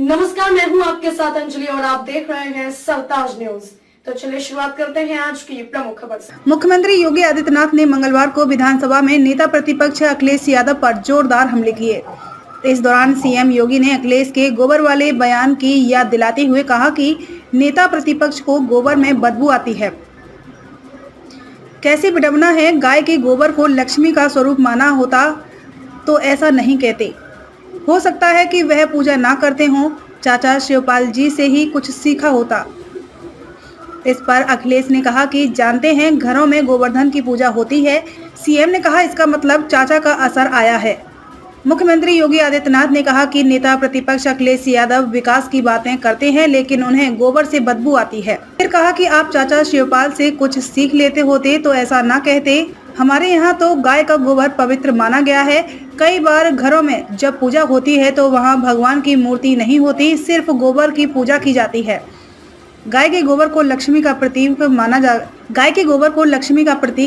नमस्कार, मैं हूं आपके साथ अंजलि और आप देख रहे हैं सरताज न्यूज। तो चलिए शुरुआत करते हैं आज की प्रमुख खबर से। मुख्यमंत्री योगी आदित्यनाथ ने मंगलवार को विधानसभा में नेता प्रतिपक्ष अखिलेश यादव पर जोरदार हमले किए। इस दौरान सीएम योगी ने अखिलेश के गोबर वाले बयान की याद दिलाते हुए कहा कि नेता प्रतिपक्ष को गोबर में बदबू आती है। कैसी विडंबना है, गाय के गोबर को लक्ष्मी का स्वरूप माना होता तो ऐसा नहीं कहते। हो सकता है कि वह पूजा ना करते हों, चाचा शिवपाल जी से ही कुछ सीखा होता। इस पर अखिलेश ने कहा कि जानते हैं घरों में गोवर्धन की पूजा होती है। सीएम ने कहा इसका मतलब चाचा का असर आया है। मुख्यमंत्री योगी आदित्यनाथ ने कहा कि नेता प्रतिपक्ष अखिलेश यादव विकास की बातें करते हैं लेकिन उन्हें गोबर से बदबू आती है। फिर कहा कि आप चाचा शिवपाल से कुछ सीख लेते होते तो ऐसा ना कहते। हमारे यहाँ तो गाय का गोबर पवित्र माना गया है। कई बार घरों में जब पूजा होती है तो वहाँ भगवान की मूर्ति नहीं होती, सिर्फ गोबर की पूजा की जाती है। गाय के गोबर को लक्ष्मी का प्रतीक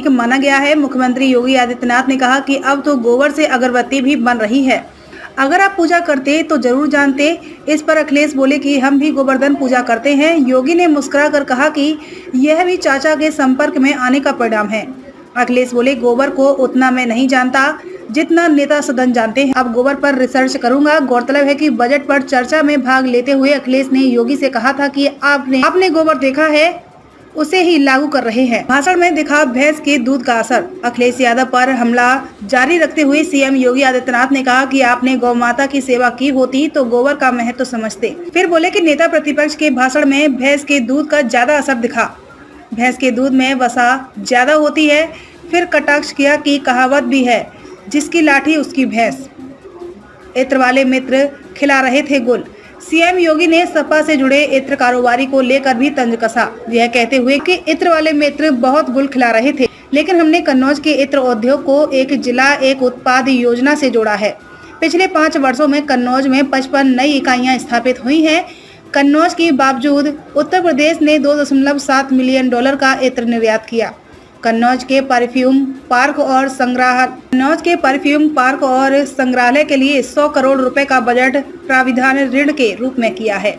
माना गया है। मुख्यमंत्री योगी आदित्यनाथ ने कहा कि अब तो गोबर से अगरबत्ती भी बन रही है। अगर आप पूजा करते तो जरूर जानते। इस पर अखिलेश बोले कि हम भी गोवर्धन पूजा करते हैं। योगी ने मुस्कुरा कर कहा कि यह भी चाचा के संपर्क में आने का परिणाम है। अखिलेश बोले गोबर को उतना मैं नहीं जानता जितना नेता सदन जानते हैं। अब गोबर पर रिसर्च करूंगा। गौरतलब है कि बजट पर चर्चा में भाग लेते हुए अखिलेश ने योगी से कहा था कि आपने गोबर देखा है, उसे ही लागू कर रहे हैं। भाषण में दिखा भैंस के दूध का असर। अखिलेश यादव पर हमला जारी रखते हुए सीएम योगी आदित्यनाथ ने कहा कि आपने गौ माता की सेवा की होती तो गोबर का महत्व समझते। फिर बोले कि नेता प्रतिपक्ष के भाषण में भैंस के दूध का ज्यादा असर दिखा। भैंस के दूध में वसा ज्यादा होती है। फिर कटाक्ष किया कि कहावत भी है, जिसकी लाठी उसकी भैंस। इत्र वाले मित्र खिला रहे थे गुल। सीएम योगी ने सपा से जुड़े इत्र कारोबारी को लेकर भी तंज कसा, यह कहते हुए कि इत्र वाले मित्र बहुत गुल खिला रहे थे, लेकिन हमने कन्नौज के इत्र उद्योग को एक जिला एक उत्पाद योजना से जोड़ा है। पिछले 5 वर्षों में कन्नौज में 55 नई इकाइयां स्थापित हुई हैं। कन्नौज के बावजूद उत्तर प्रदेश ने $2.7 मिलियन का इत्र निर्यात किया। कन्नौज के परफ्यूम पार्क और संग्रहालय के लिए 100 करोड़ रुपए का बजट प्राविधान ऋण के रूप में किया है।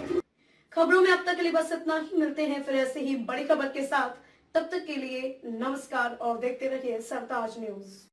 खबरों में अब तक के लिए बस इतना ही। मिलते हैं फिर ऐसे ही बड़ी खबर के साथ। तब तक के लिए नमस्कार और देखते रहिए सरताज न्यूज।